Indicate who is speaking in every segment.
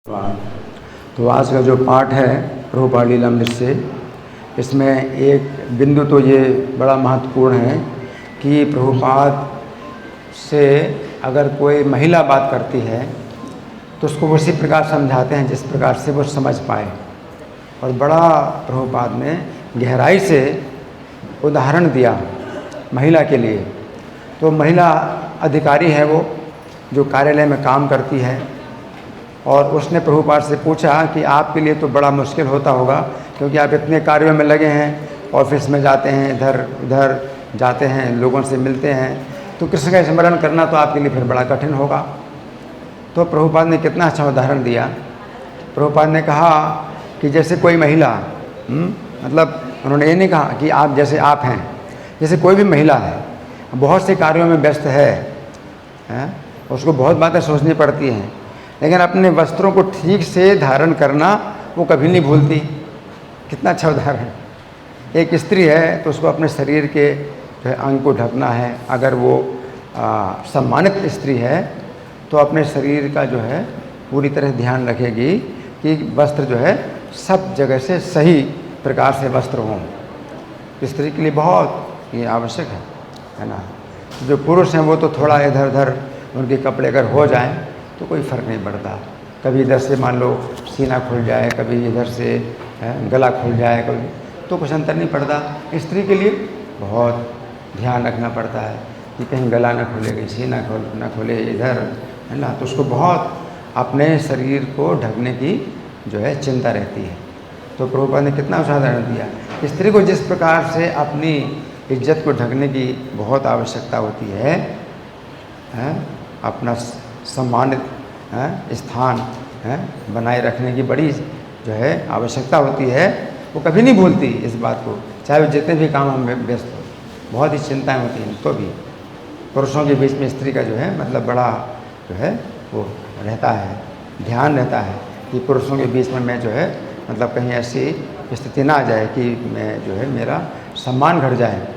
Speaker 1: तो आज का जो पाठ है प्रभुपाद लीलामृत से, इसमें एक बिंदु तो ये बड़ा महत्वपूर्ण है कि प्रभुपाद से अगर कोई महिला बात करती है तो उसको उसी प्रकार समझाते हैं जिस प्रकार से वो समझ पाए। और बड़ा प्रभुपाद ने गहराई से उदाहरण दिया महिला के लिए। तो महिला अधिकारी है वो, जो कार्यालय में काम करती है, और उसने प्रभुपाद से पूछा कि आपके लिए तो बड़ा मुश्किल होता होगा, क्योंकि आप इतने कार्यों में लगे हैं, ऑफिस में जाते हैं, इधर उधर जाते हैं, लोगों से मिलते हैं, तो कृष्ण का स्मरण करना तो आपके लिए फिर बड़ा कठिन होगा। तो प्रभुपाद ने कितना अच्छा उदाहरण दिया। प्रभुपाद ने कहा कि जैसे कोई महिला, मतलब उन्होंने ये नहीं कहा कि आप जैसे आप हैं, जैसे कोई भी महिला है, बहुत से कार्यों में व्यस्त है, उसको बहुत बातें सोचनी पड़ती हैं, लेकिन अपने वस्त्रों को ठीक से धारण करना वो कभी नहीं भूलती। कितना अच्छा उदाहरण। एक स्त्री है तो उसको अपने शरीर के जो है अंग को ढकना है। अगर वो सम्मानित स्त्री है तो अपने शरीर का जो है पूरी तरह ध्यान रखेगी कि वस्त्र जो है सब जगह से सही प्रकार से वस्त्र हों। स्त्री के लिए बहुत ये आवश्यक है ना। जो पुरुष हैं वो तो थोड़ा इधर उधर उनके कपड़े अगर हो जाएं तो कोई फ़र्क नहीं पड़ता। कभी इधर से मान लो सीना खुल जाए, कभी इधर से गला खुल जाए, कभी तो कुछ अंतर नहीं पड़ता। स्त्री के लिए बहुत ध्यान रखना पड़ता है कि कहीं गला न खुले, कहीं सीना न खुले, इधर है ना। तो उसको बहुत अपने शरीर को ढकने की जो है चिंता रहती है। तो प्रभुपाद ने कितना उदाहरण दिया। स्त्री को जिस प्रकार से अपनी इज्जत को ढकने की बहुत आवश्यकता होती है, अपना सम्मानित स्थान बनाए रखने की बड़ी जो है आवश्यकता होती है, वो कभी नहीं भूलती इस बात को, चाहे वो जितने भी काम हम व्यस्त हो। बहुत ही चिंताएं होती हैं। तो भी पुरुषों के बीच में स्त्री का जो है मतलब बड़ा जो है वो रहता है, ध्यान रहता है कि पुरुषों के बीच में मैं जो है मतलब कहीं ऐसी स्थिति ना आ जाए कि मैं जो है मेरा सम्मान घट जाए।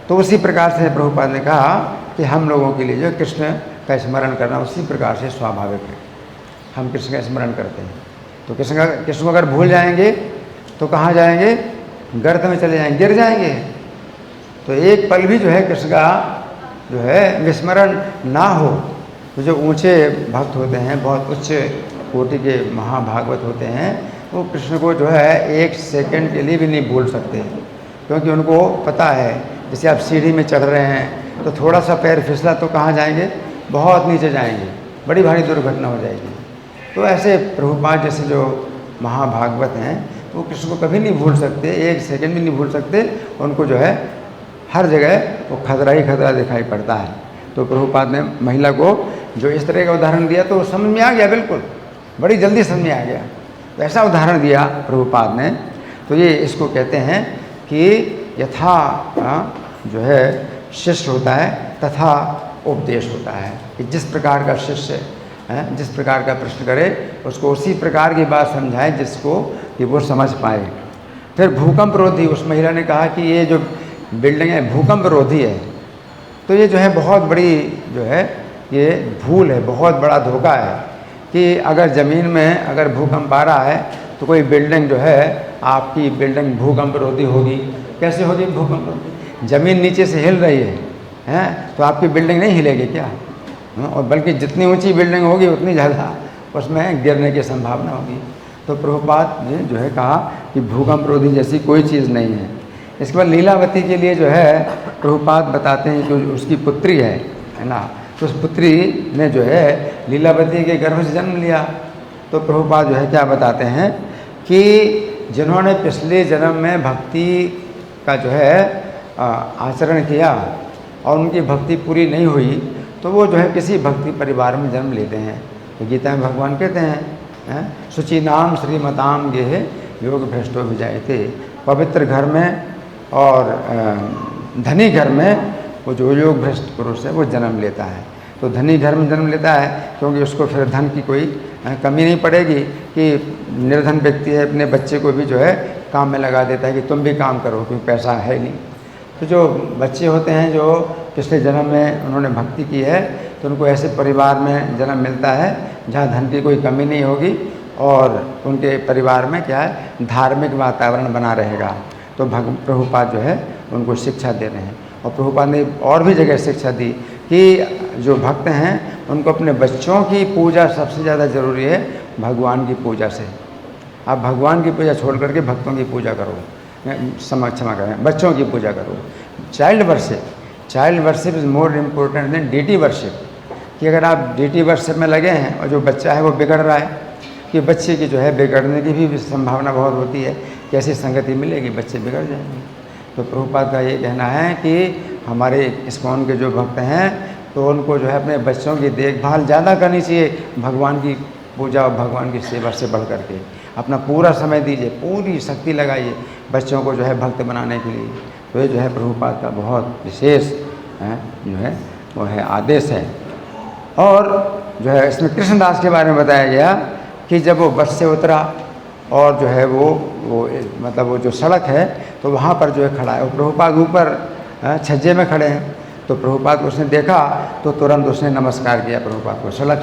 Speaker 1: तो उसी प्रकार से प्रभुपाद ने कहा कि हम लोगों के लिए जो कृष्ण का स्मरण करना उसी प्रकार से स्वाभाविक है। हम कृष्ण का स्मरण करते हैं तो कृष्ण को अगर भूल जाएंगे तो कहाँ जाएंगे? गर्त में चले जाएंगे, गिर जाएंगे। तो एक पल भी जो है कृष्ण का जो है विस्मरण ना हो। तो जो ऊंचे भक्त होते हैं, बहुत उच्च कोटि के महाभागवत होते हैं, वो कृष्ण को जो है एक सेकंड के लिए भी नहीं भूल सकते, क्योंकि उनको पता है जैसे आप सीढ़ी में चढ़ रहे हैं तो थोड़ा सा पैर फिसला तो कहाँ जाएंगे? बहुत नीचे जाएंगे, बड़ी भारी दुर्घटना हो जाएगी। तो ऐसे प्रभुपाद जैसे जो महाभागवत हैं तो वो कृष्ण को कभी नहीं भूल सकते, एक सेकंड भी नहीं भूल सकते। उनको जो है हर जगह वो खतरा ही खतरा दिखाई पड़ता है। तो प्रभुपाद ने महिला को जो इस तरह का उदाहरण दिया तो समझ में आ गया, बिल्कुल बड़ी जल्दी समझ में आ गया। तो ऐसा उदाहरण दिया प्रभुपाद ने। तो ये इसको कहते हैं कि यथा जो है शिष्य होता है तथा उपदेश होता है, कि जिस प्रकार का शिष्य जिस प्रकार का प्रश्न करे उसको उसी प्रकार की बात समझाए जिसको कि वो समझ पाए। फिर भूकंप रोधी, उस महिला ने कहा कि ये जो बिल्डिंग है भूकंप रोधी है। तो ये जो है बहुत बड़ी जो है ये भूल है, बहुत बड़ा धोखा है कि अगर ज़मीन में अगर भूकंप आ रहा है तो कोई बिल्डिंग जो है आपकी बिल्डिंग भूकंप रोधी होगी। कैसे होगी भूकंप रोधी? ज़मीन नीचे से हिल रही है तो आपकी बिल्डिंग नहीं हिलेगी क्या? और बल्कि जितनी ऊंची बिल्डिंग होगी उतनी ज़्यादा उसमें गिरने की संभावना होगी। तो प्रभुपाद ने जो है कहा कि भूकंप रोधी जैसी कोई चीज़ नहीं है। इसके बाद लीलावती के लिए जो है प्रभुपाद बताते हैं कि उसकी पुत्री है ना। तो उस पुत्री ने जो है लीलावती के गर्भ से जन्म लिया। तो प्रभुपाद जो है क्या बताते हैं कि जिन्होंने पिछले जन्म में भक्ति का जो है आचरण किया और उनकी भक्ति पूरी नहीं हुई तो वो जो है किसी भक्ति परिवार में जन्म लेते हैं। तो गीता में भगवान कहते हैं शुचि नाम श्रीमताम गेहे योग भ्रष्टो विजायते। पवित्र घर में और धनी घर में वो जो योग भ्रष्ट पुरुष है वो जन्म लेता है। तो धनी घर में जन्म लेता है क्योंकि उसको फिर धन की कोई कमी नहीं पड़ेगी कि निर्धन व्यक्ति है अपने बच्चे को भी जो है काम में लगा देता है कि तुम भी काम करो, क्योंकि पैसा है नहीं। तो जो बच्चे होते हैं जो पिछले जन्म में उन्होंने भक्ति की है तो उनको ऐसे परिवार में जन्म मिलता है जहाँ धन की कोई कमी नहीं होगी और उनके परिवार में क्या है, धार्मिक वातावरण बना रहेगा। तो प्रभुपाद जो है उनको शिक्षा दे रहे हैं। और प्रभुपाद ने और भी जगह शिक्षा दी कि जो भक्त हैं उनको अपने बच्चों की पूजा सबसे ज़्यादा ज़रूरी है भगवान की पूजा से। आप भगवान की पूजा छोड़ करके भक्तों की पूजा करो, क्षमा करें, बच्चों की पूजा करो। Child worship is more important then deity worship. कि अगर आप डीटी वर्शिप में लगे हैं और जो बच्चा है वो बिगड़ रहा है, कि बच्चे की जो है बिगड़ने की भी संभावना बहुत होती है, कैसी संगति मिलेगी, बच्चे बिगड़ जाएंगे। तो प्रभुपाद का ये कहना है कि हमारे इस्कॉन के जो भक्त हैं तो उनको जो है अपने बच्चों की देखभाल ज़्यादा करनी चाहिए, भगवान की पूजा और भगवान की सेवा से बढ़ करके अपना पूरा समय दीजिए, पूरी शक्ति लगाइए बच्चों को जो है भक्त बनाने के लिए। तो ये जो है प्रभुपाद का बहुत विशेष जो है वो है आदेश है। और जो है इसमें कृष्णदास के बारे में बताया गया कि जब वो बस से उतरा और जो है वो मतलब वो जो सड़क है तो वहाँ पर जो है खड़ा है, और प्रभुपाद ऊपर छज्जे में खड़े हैं। तो प्रभुपाद को उसने देखा तो तुरंत उसने नमस्कार किया प्रभुपाद को। सड़क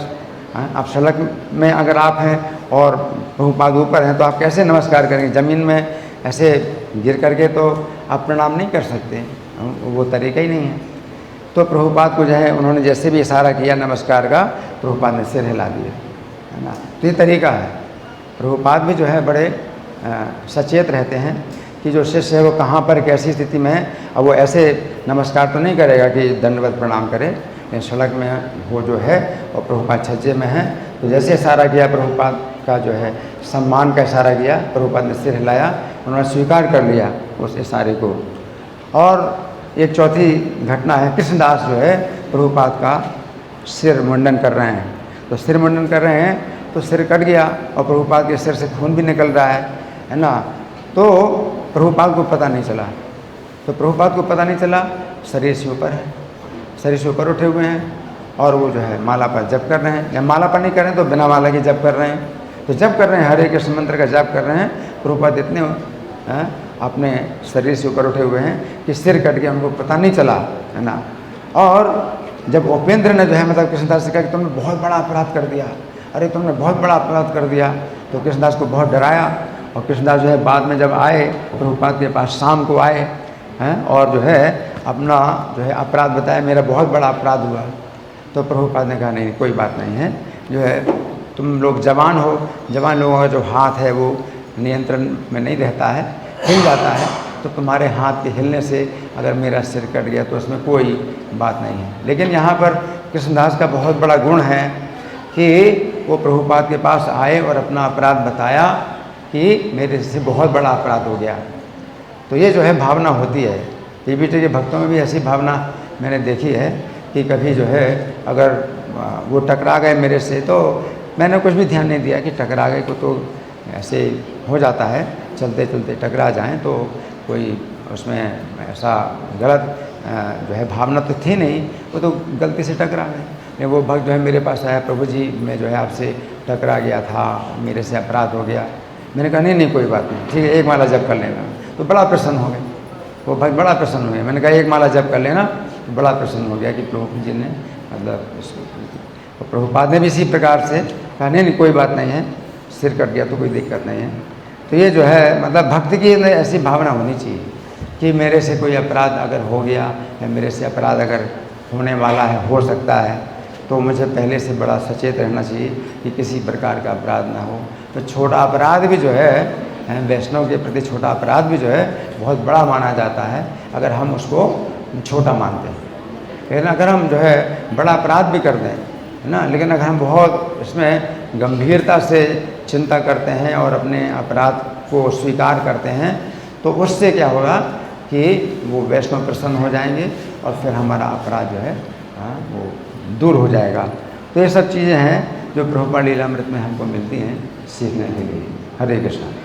Speaker 1: आप सड़क में अगर आप हैं और प्रभुपाद ऊपर हैं तो आप कैसे नमस्कार करेंगे? ज़मीन में ऐसे गिर करके तो आप प्रणाम नहीं कर सकते, वो तरीका ही नहीं है। तो प्रभुपाद को जो है उन्होंने जैसे भी इशारा किया नमस्कार का, प्रभुपाद ने सिर हिला दिया, है ना। तो ये तरीका है। प्रभुपाद भी जो है बड़े सचेत रहते हैं कि जो शिष्य है वो कहाँ पर कैसी स्थिति में है। अब वो ऐसे नमस्कार तो नहीं करेगा कि दंडवत प्रणाम करे, सड़क में वो जो है और प्रभुपाद छज्जे में है तो जैसे इशारा किया प्रभुपाद का जो है सम्मान का इशारा किया, प्रभुपाद ने सिर हिलाया, उन्होंने स्वीकार कर लिया उस इशारे को। और एक चौथी घटना है, कृष्णदास जो है प्रभुपाद का सिर मुंडन कर रहे हैं। तो सिर मुंडन कर रहे हैं तो सिर कट गया और प्रभुपाद के सिर से खून भी निकल रहा है ना। तो प्रभुपाद को पता नहीं चला, शरीर से ऊपर है, शरीर से ऊपर उठे हुए हैं और वो जो है माला पर जप कर रहे हैं, या माला पर नहीं कर रहे हैं तो बिना माला के जप कर रहे हैं। तो जप कर रहे हैं, हरे कृष्ण मंत्र का जप कर रहे हैं। प्रभुपाद इतने अपने शरीर से ऊपर उठे हुए हैं कि सिर कट गया, उनको पता नहीं चला, है ना। और जब उपेंद्र ने जो है मतलब कृष्णदास से कहा कि तुमने बहुत बड़ा अपराध कर दिया, अरे तुमने बहुत बड़ा अपराध कर दिया, तो कृष्णदास को बहुत डराया। और कृष्णदास जो है बाद में जब आए प्रभुपाद के पास, शाम को आए हैं और जो है अपना जो है अपराध बताया, मेरा बहुत बड़ा अपराध हुआ। तो प्रभुपाद ने कहा नहीं कोई बात नहीं है, जो है तुम लोग जवान हो, जवान लोगों का जो हाथ है वो नियंत्रण में नहीं रहता है, हिल जाता है। तो तुम्हारे हाथ के हिलने से अगर मेरा सिर कट गया तो उसमें कोई बात नहीं है। लेकिन यहाँ पर कृष्णदास का बहुत बड़ा गुण है कि वो प्रभुपाद के पास आए और अपना अपराध बताया कि मेरे से बहुत बड़ा अपराध हो गया। तो ये जो है भावना होती है, पीबीटी के भक्तों में भी ऐसी भावना मैंने देखी है कि कभी जो है अगर वो टकरा गए मेरे से तो मैंने कुछ भी ध्यान नहीं दिया कि टकरा गए को, तो ऐसे हो जाता है, चलते चलते टकरा जाएं तो कोई उसमें ऐसा गलत जो है भावना तो थी नहीं, वो तो गलती से टकरा गए। वो भक्त जो है मेरे पास आया, प्रभु जी मैं जो है आपसे टकरा गया था, मेरे से अपराध हो गया। मैंने कहा नहीं कोई बात नहीं, ठीक है एक माला जप कर लेना। तो बड़ा प्रसन्न हो गए वो भक्त, बड़ा प्रसन्न हो गया। मैंने कहा एक माला जप कर लेना, तो बड़ा प्रसन्न हो गया कि प्रभु जी ने मतलब इसको। तो प्रभुपाद ने भी इसी प्रकार से कहा नहीं कोई बात नहीं है, सिर कट गया तो कोई दिक्कत नहीं है। तो ये जो है मतलब भक्ति की ऐसी भावना होनी चाहिए कि मेरे से कोई अपराध अगर हो गया या मेरे से अपराध अगर होने वाला है, हो सकता है, तो मुझे पहले से बड़ा सचेत रहना चाहिए कि किसी प्रकार का अपराध ना हो। तो छोटा अपराध भी जो है वैष्णव के प्रति छोटा अपराध भी जो है बहुत बड़ा माना जाता है अगर हम उसको छोटा मानते हैं। लेकिन अगर हम जो है बड़ा अपराध भी कर दें, है ना, लेकिन अगर हम बहुत इसमें गंभीरता से चिंता करते हैं और अपने अपराध को स्वीकार करते हैं तो उससे क्या होगा कि वो वैष्णव प्रसन्न हो जाएंगे और फिर हमारा अपराध जो है वो दूर हो जाएगा। तो ये सब चीज़ें हैं जो प्रभुपाद लीलामृत में हमको मिलती हैं सीखने के लिए। हरे कृष्ण।